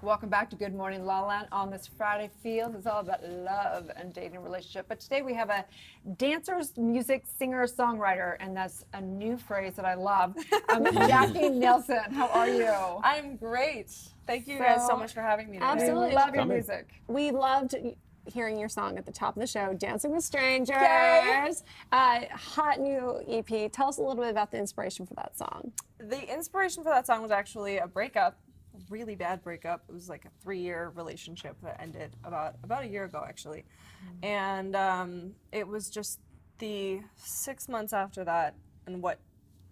Welcome back to Good Morning LaLa on this Friday Feels. It's all about love and dating and relationship. But today we have a dancer's music singer songwriter, and that's a new phrase that I love. Jaki Nelson, how are you? I'm great. Thank you guys so much for having me today. Absolutely. We love your music. We loved hearing your song at the top of the show, Dancing with Strangers. Yay. Hot new EP. Tell us a little bit about the inspiration for that song. The inspiration for that song was actually a breakup, a really bad breakup. It was like a 3-year relationship that ended about a year ago, actually. And it was just the 6 months after that, and what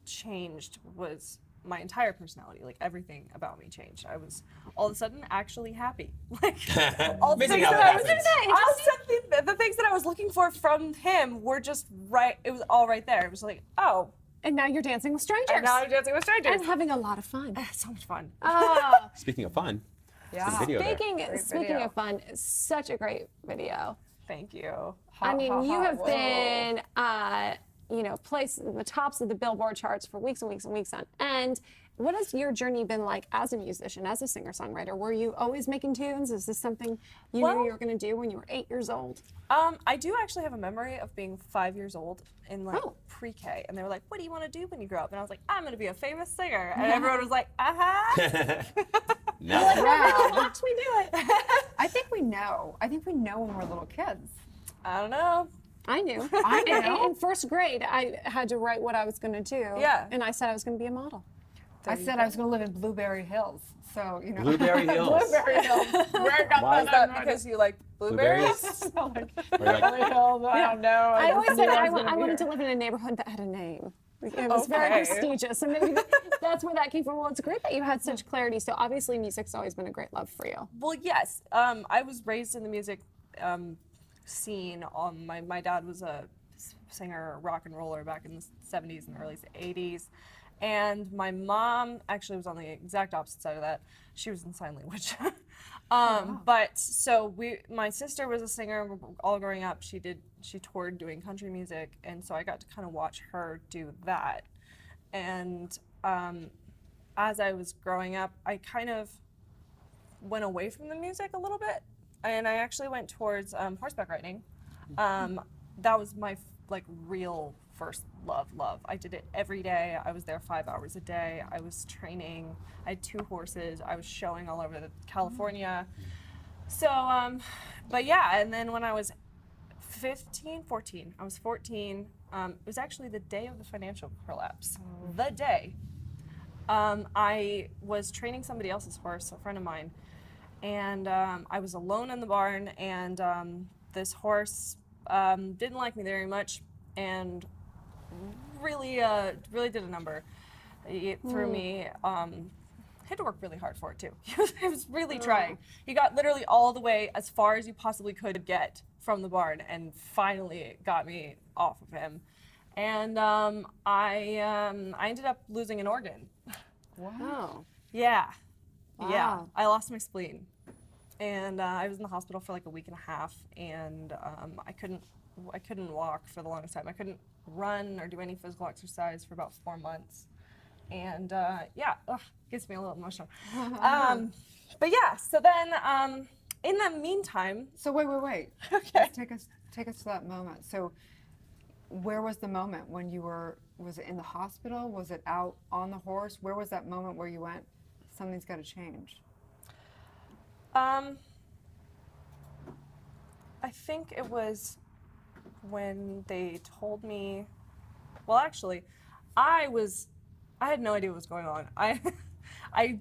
changed was my entire personality. Like, everything about me changed. I was all of a sudden actually happy. Like, all the things the things that I was looking for from him were just right. It was all right there. It was like, oh. And now you're dancing with strangers. And now I'm dancing with strangers. And having a lot of fun. So much fun. Speaking of fun, Yeah. the video there. Speaking of fun, such a great video. Thank you. I mean, you have been, placed in the tops of the Billboard charts for weeks and weeks and weeks on end. What has your journey been like as a musician, as a singer-songwriter? Were you always making tunes? Is this something you knew you were going to do when you were 8 years old? I do actually have a memory of being 5 years old in pre-K, and they were like, "What do you want to do when you grow up?" And I was like, "I'm going to be a famous singer," and everyone was like, No. Watch me do it. I think we know. I think we know when we're little kids. I don't know. I knew. I know. In first grade, I had to write what I was going to do. Yeah. And I said I was going to be a model. I said I was going to live in Blueberry Hills. So, you know. Blueberry Hills. Blueberry Hills. Where got Why? Is that because you like blueberries? Blueberries? Blueberry Hills, I don't know. I always just said knew I was gonna be wanted to here. live in a neighborhood that had a name. It was very Okay. prestigious. And maybe that's where that came from. Well, it's great that you had such clarity. So obviously music's always been a great love for you. Well, yes. I was raised in the music scene. My dad was a singer, rock and roller back in the 70s and early 80s. And my mom actually was on the exact opposite side of that. She was in sign language. But so my sister was a singer all growing up. She toured doing country music, and so I got to kind of watch her do that. And as I was growing up, I kind of went away from the music a little bit, and I actually went towards horseback riding. That was my real first love. I did it every day. I was there 5 hours a day. I was training. I had 2 horses. I was showing all over California. So, but yeah, and then when I was 14, I was 14. It was actually the day of the financial collapse. The day. I was training somebody else's horse, a friend of mine, and I was alone in the barn, and this horse didn't like me very much, and really did a number. He threw me. Had to work really hard for it too. He was really trying. He got literally all the way as far as you possibly could get from the barn, and finally got me off of him. And I ended up losing an organ. Wow. Yeah. Wow. Yeah. I lost my spleen. And I was in the hospital for like a week and a half, and I couldn't walk for the longest time. I couldn't run or do any physical exercise for about 4 months. And gets me a little emotional. But yeah, so then in the meantime. So wait. Okay. Let's take us to that moment. So where was the moment when was it in the hospital? Was it out on the horse? Where was that moment where you went, something's got to change? I think it was when they told me, well, actually, I had no idea what was going on. I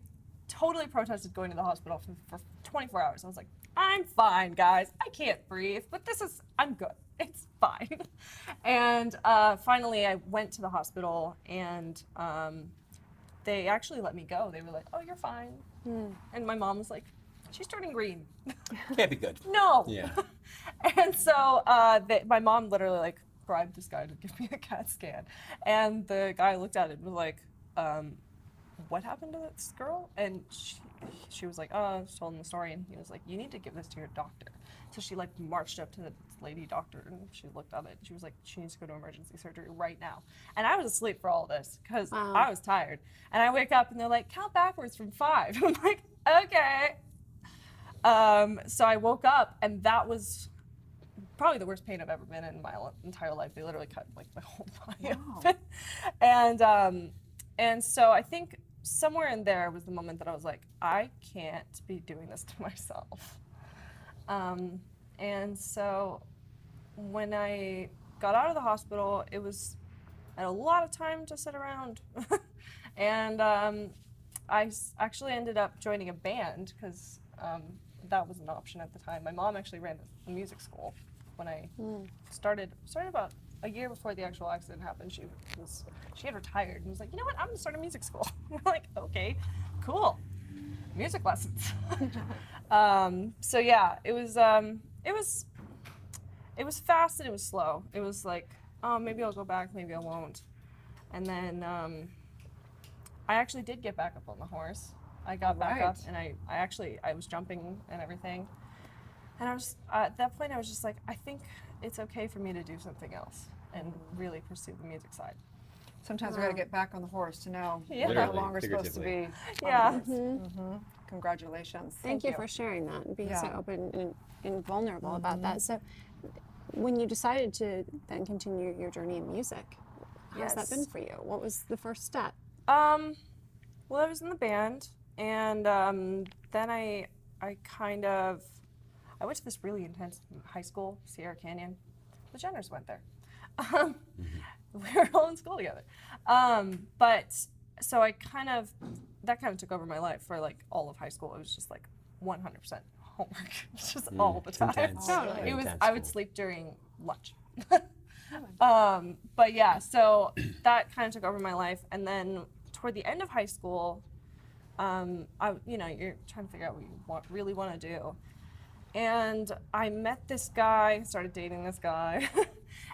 totally protested going to the hospital for 24 hours. I was like, I'm fine, guys. I can't breathe, but I'm good. It's fine. And finally, I went to the hospital, and they actually let me go. They were like, oh, you're fine. And my mom was like, she's turning green. Can't be good. No. Yeah. And so my mom literally bribed this guy to give me a CAT scan. And the guy looked at it and was like, what happened to this girl? And she was like, oh, she told him the story. And he was like, you need to give this to your doctor. So she marched up to the lady doctor, and she looked at it. And she was like, she needs to go to emergency surgery right now. And I was asleep for all this because I was tired. And I wake up and they're like, count backwards from 5. I'm like, okay. So I woke up, and that was probably the worst pain I've ever been in my entire life. They literally cut like my whole body open. And so I think somewhere in there was the moment that I was like, I can't be doing this to myself. And so when I got out of the hospital, I had a lot of time to sit around. And actually ended up joining a band because that was an option at the time. My mom actually ran a music school when I started about a year before the actual accident happened. She had retired and was like, you know what, I'm gonna start a music school. We're like, okay, cool, music lessons. So yeah, it was fast and it was slow. It was like, oh, maybe I'll go back, maybe I won't. And then I actually did get back up on the horse. I got back up and I was jumping and everything. And I was, at that point, I was just like, I think it's okay for me to do something else and really pursue the music side. Sometimes we got to get back on the horse to know Yeah. we're no Literally, longer supposed to be. Yeah. Congratulations. Thank you for sharing that and being so Yeah. open and vulnerable about that. So, when you decided to then continue your journey in music, how's that been for you? What was the first step? Well, I was in the band, and then I went to this really intense high school, Sierra Canyon. The Jenners went there. We were all in school together. But so that kind of took over my life for like all of high school. It was just like 100% homework, just all the It's time. intense. Totally. Very It was. intense I would school. sleep during lunch. But yeah, so that kind of took over my life, and then toward the end of high school, you're trying to figure out what you really want to do. And I met this guy, started dating this guy,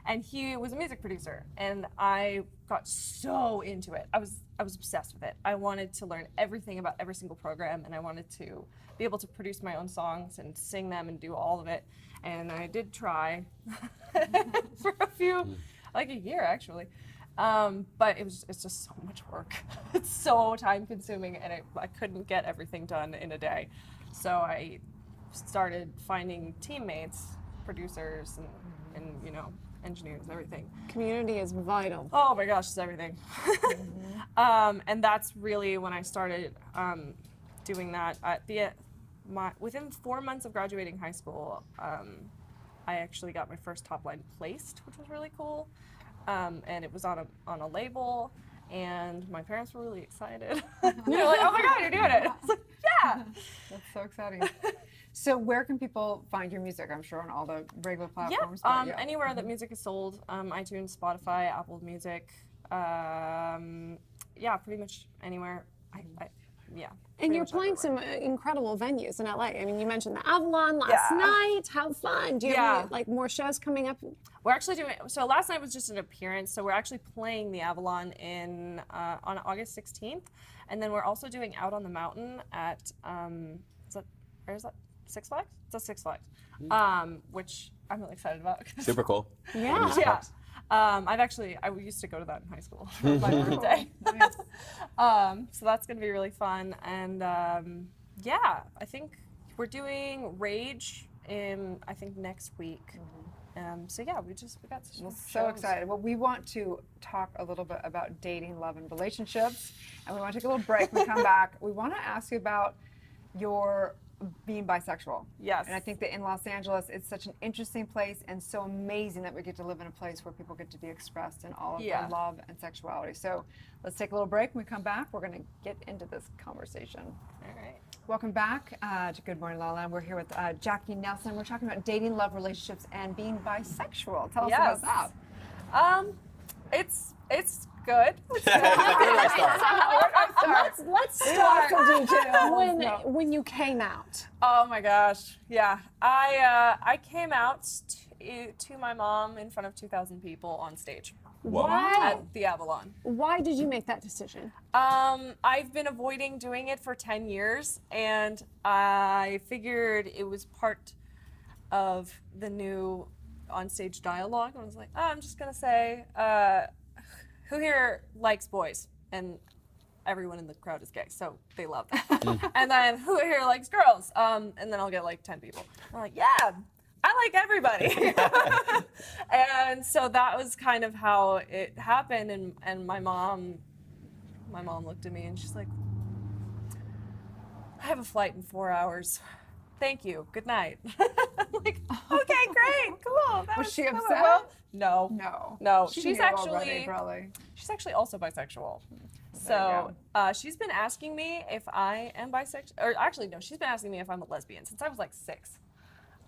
and he was a music producer, and I got so into it. I was obsessed with it. I wanted to learn everything about every single program, and I wanted to be able to produce my own songs and sing them and do all of it. And I did try for like a year actually. But it's just so much work. It's so time consuming, and I couldn't get everything done in a day. So I started finding teammates, producers, and engineers and everything. Community is vital. Oh my gosh, it's everything. And that's really when I started doing that. Within 4 months of graduating high school, I actually got my first top line placed, which was really cool. And it was on a label, and my parents were really excited. They're like, "Oh my God, you're doing it!" I was like, "Yeah." That's so exciting. So where can people find your music? I'm sure on all the regular Yeah, platforms. but anywhere that music is sold, iTunes, Spotify, Apple Music, yeah, pretty much anywhere. Yeah. And pretty you're much playing everywhere. some incredible venues in LA. I mean, you mentioned the Avalon last night. How fun! Do you have any, more shows coming up? We're actually doing. So last night was just an appearance. So we're actually playing the Avalon on August 16th, and then we're also doing Out on the Mountain at where is that? Six Flags? It's at Six Flags, which I'm really excited about. Super cool. Yeah. Yeah. I used to go to that in high school for my birthday. So that's going to be really fun. And yeah, I think we're doing Rage I think next week. So yeah, we got some So shows. excited. Well, we want to talk a little bit about dating, love, and relationships. And we want to take a little break. We come back. We want to ask you about your being bisexual. Yes. And I think that in Los Angeles, it's such an interesting place and so amazing that we get to live in a place where people get to be expressed in all of their love and sexuality. So let's take a little break. When we come back, we're going to get into this conversation. All right. Welcome back to Good Morning LaLa. We're here with Jaki Nelson. We're talking about dating, love, relationships, and being bisexual. Tell us about that. It's good. Let's start Some details. when you came out. Oh my gosh, yeah. I came out to my mom in front of 2,000 people on stage Whoa. at the Avalon. Why did you make that decision? I've been avoiding doing it for 10 years, and I figured it was part of the new onstage dialogue. I was like, I'm just gonna say, who here likes boys? And everyone in the crowd is gay, so they love that. And then who here likes girls? And then I'll get like 10 people. I'm like, yeah, I like everybody. And so that was kind of how it happened. And my mom looked at me and she's like, I have a flight in 4 hours. Thank you. Good night. I'm like, okay, great, cool. Was she that went upset? well. No. No. No. She She's knew already, actually probably. she's actually also bisexual. There you So she's been asking me if I am bisexual, or actually no, she's been asking me if I'm a lesbian since I was like 6.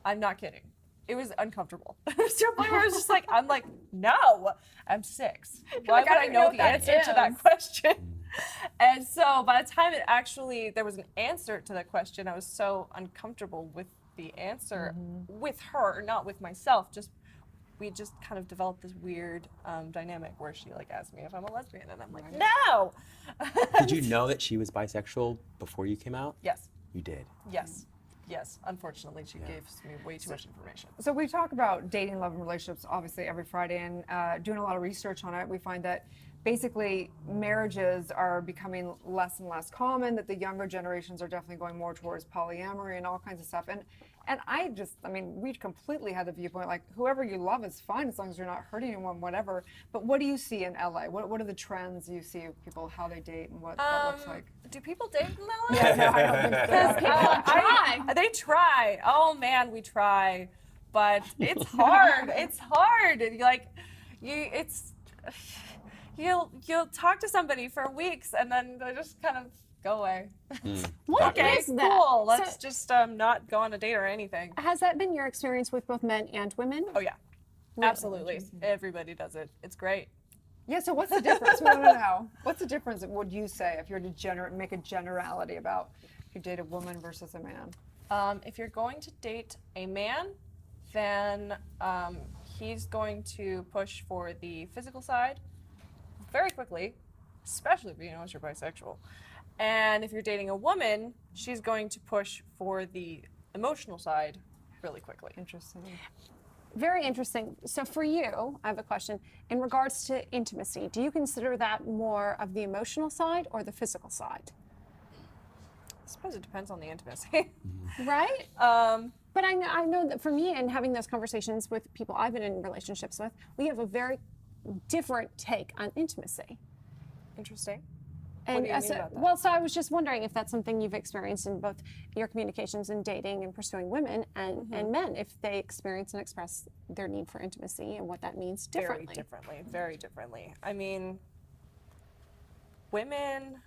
I'm not kidding. It was uncomfortable. To a point where I was just like, I'm like, no, I'm 6. Why would I I don't know know the what that answer to that is. question? And so by the time there was an answer to that question, I was so uncomfortable with the answer with her, not with myself. We just kind of developed this weird dynamic where she like asked me if I'm a lesbian, and I'm like, no. Did you know that she was bisexual before you came out? Yes. You did. Yes. Yes. Unfortunately, she gave me way too much information. So we talk about dating, love, and relationships obviously every Friday, and doing a lot of research on it, we find that basically marriages are becoming less and less common, that the younger generations are definitely going more towards polyamory and all kinds of stuff. And we completely had the viewpoint, like, whoever you love is fine as long as you're not hurting anyone, whatever. But what do you see in LA? What are the trends you see of people, how they date, and what that looks like? Do people date in LA? Yeah, no, I don't think so. Try. They try. Oh man, we try, but it's hard. It's hard. And you'll talk to somebody for weeks and then they just kind of go away. What Okay, is that? cool. Let's So, just not go on a date or anything. has that been your experience with both men and women? Oh yeah, absolutely. Everybody does it. It's great. Yeah, so what's the difference? We want to know. What's the difference, would you say, if you were to make a generality about if you date a woman versus a man? If you're going to date a man, then he's going to push for the physical side very quickly, especially if you know you're bisexual. And if you're dating a woman, she's going to push for the emotional side really quickly. Interesting. Very interesting. So for you, I have a question. In regards to intimacy, do you consider that more of the emotional side or the physical side? I suppose it depends on the intimacy. Right? But I know that for me, and having those conversations with people I've been in relationships with, we have a very different take on intimacy. Interesting. And What do you mean about that? well, so I was just wondering if that's something you've experienced in both your communications and dating and pursuing women and men, if they experience and express their need for intimacy and what that means differently. Very differently. I mean, women,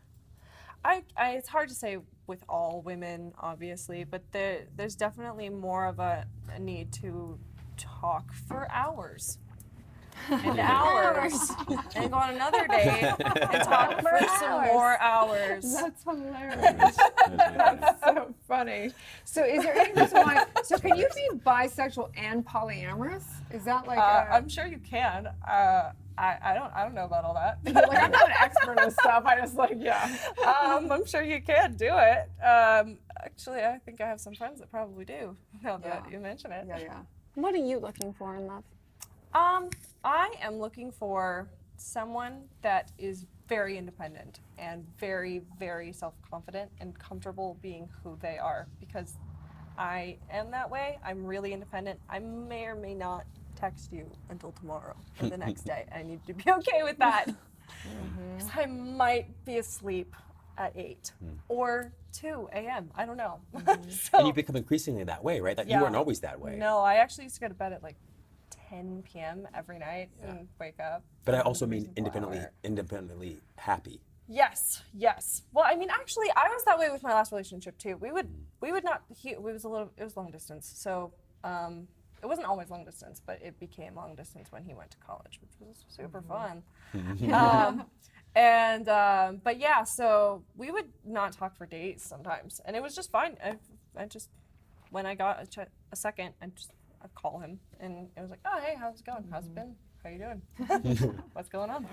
it's hard to say with all women, obviously, but there's definitely more of a need to talk for hours. And hours. And go on another date and talk for some more hours. That's hilarious. That's so funny. So is there any reason why, so can you be bisexual and polyamorous? Is that like I'm sure you can. I don't know about all that. like, I'm not an expert on stuff, I just I'm sure you can do it. Actually, I think I have some friends that probably do, now that you mention it. Yeah. What are you looking for in love? I am looking for someone that is very independent and very, very self-confident and comfortable being who they are, because I am that way. I'm really independent. I may or may not text you until tomorrow or the next day. I need to be okay with that. 'Cause I might be asleep at 8 or 2 a.m. I don't know. So, And you become increasingly that way, right? That you weren't always that way. no, I actually used to go to bed at like 10 p.m. every night and wake up. But I also mean Reasonable hour. independently happy. Yes. Well, I mean, actually, I was that way with my last relationship too. We would not. It was long distance, so it wasn't always long distance, but it became long distance when he went to college, which was super fun. But yeah, so we would not talk for days sometimes, and it was just fine. I just, when I got a second, I'd call him, and it was like, oh, hey, how's it going? How's it been? How you doing? What's going on?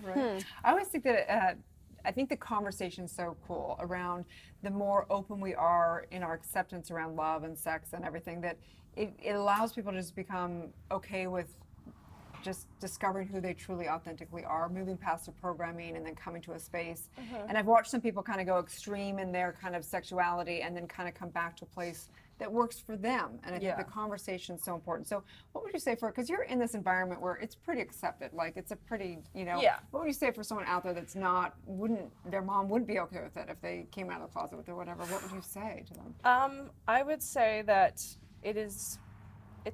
I always think that I think the conversation's so cool around the more open we are in our acceptance around love and sex and everything, that it allows people to just become okay with just discovering who they truly authentically are, moving past the programming and then coming to a space. And I've watched some people kind of go extreme in their kind of sexuality and then kind of come back to a place that works for them. And I think the conversation is so important. So what would you say for, because you're in this environment where it's pretty accepted, like it's a pretty, what would you say for someone out there that's not, their mom wouldn't be okay with it if they came out of the closet with it or whatever, what would you say to them? I would say that it's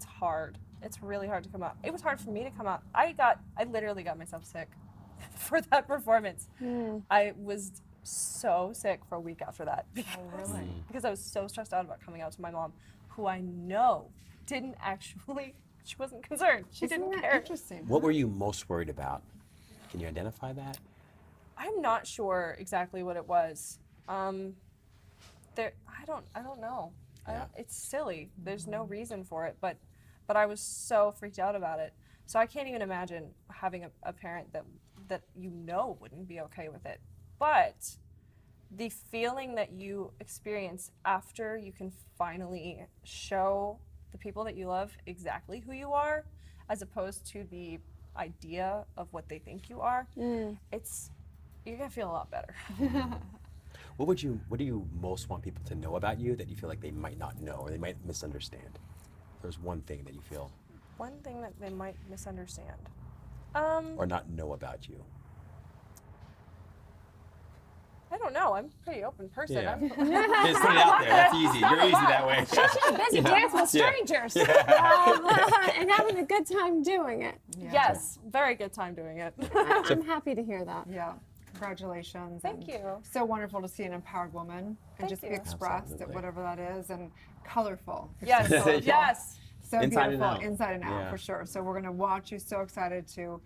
hard. It's really hard to come out. It was hard for me to come out. I literally got myself sick for that performance. I was so sick for a week after that because I was so stressed out about coming out to my mom, who I know didn't actually, she wasn't concerned. She didn't care. Interesting. What were you most worried about? Can you identify that? I'm not sure exactly what it was. I don't know. It's silly. There's no reason for it, but I was so freaked out about it. So I can't even imagine having a parent that wouldn't be okay with it. But the feeling that you experience after you can finally show the people that you love exactly who you are, as opposed to the idea of what they think you are, you're gonna feel a lot better. What do you most want people to know about you that you feel like they might not know or they might misunderstand? There's one thing that you feel. One thing that they might misunderstand. Or not know about you. I don't know. I'm a pretty open person. Yeah. Just put it out there. That's easy. You're easy that way. She's busy dancing with strangers and having a good time doing it. Yes, very good time doing it. I'm happy to hear that. Yeah. Congratulations. Thank you. So wonderful to see an empowered woman and just be expressed at whatever that is and colorful. Yes. Yes. So Inside and beautiful, out. inside and out, Yeah. for sure. So we're going to watch you. So excited to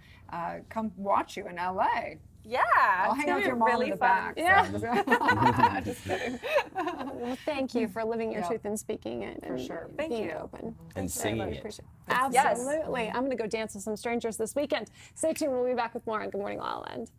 come watch you in LA. Yeah. I'll it's hang gonna out with be your mom really in the fun. back. Yeah. Just kidding. Well, thank you for living your truth and speaking it. And sure. Thank being you. open. And Very singing much it. appreciate it. Yes. Absolutely. I'm going to go dance with some strangers this weekend. Stay tuned. We'll be back with more on Good Morning La La Land.